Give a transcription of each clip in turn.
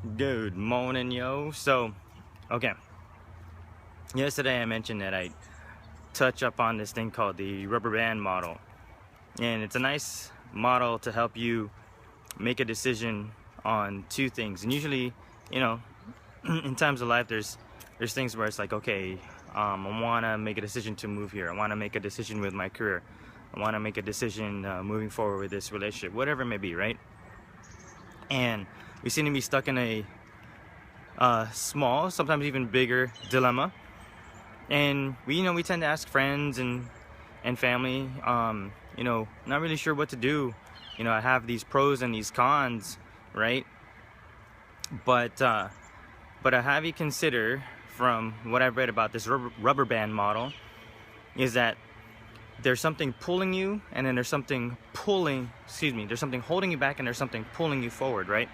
Good morning, yo. Okay. Yesterday I mentioned that I touch up on this thing called the rubber band model. And it's a nice model to help you make a decision on two things. And usually, you know, in times of life, there's things where it's like, okay, I want to make a decision to move here. I want to make a decision with my career. I want to make a decision moving forward with this relationship, whatever it may be, right? And we seem to be stuck in a small, sometimes even bigger dilemma. And we tend to ask friends and family, not really sure what to do. I have these pros and these cons, right? But I have you consider, from what I've read about this rubber band model, is that there's something pulling you, and then there's something there's something holding you back, and there's something pulling you forward, right?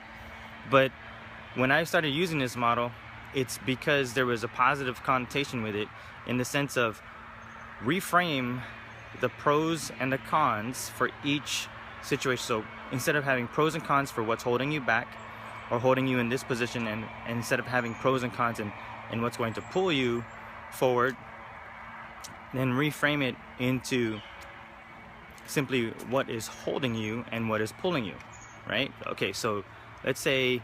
But when I started using this model, it's because there was a positive connotation with it, in the sense of reframe the pros and the cons for each situation. So instead of having pros and cons for what's holding you back or holding you in this position, and instead of having pros and cons and what's going to pull you forward, then reframe it into simply what is holding you and what is pulling you, right? Okay, so let's say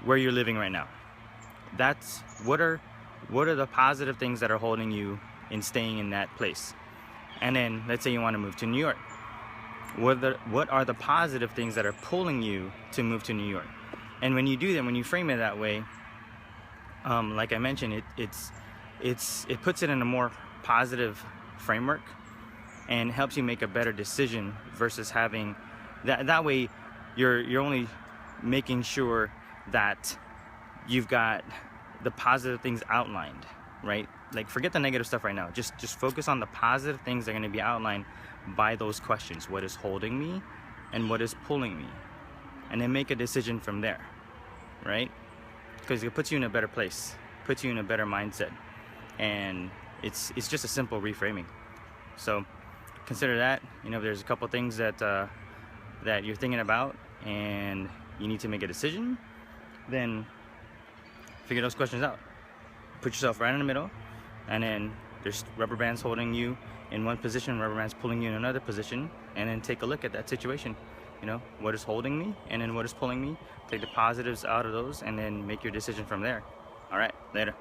where you're living right now. That's what are the positive things that are holding you in staying in that place? And then let's say you want to move to New York. What are the positive things that are pulling you to move to New York? And when you do that, when you frame it that way, like I mentioned, it puts it in a more positive framework and helps you make a better decision versus having that way you're only making sure that you've got the positive things outlined, right? Like, forget the negative stuff right now. Just focus on the positive things that are going to be outlined by those questions. What is holding me and what is pulling me? And then make a decision from there, right? Because it puts you in a better place, puts you in a better mindset. And it's just a simple reframing. So consider that. There's a couple things that you're thinking about and you need to make a decision, then figure those questions out. Put yourself right in the middle, and then there's rubber bands holding you in one position, rubber bands pulling you in another position, and then take a look at that situation. What is holding me and then what is pulling me. Take the positives out of those and then make your decision from there. All right, later.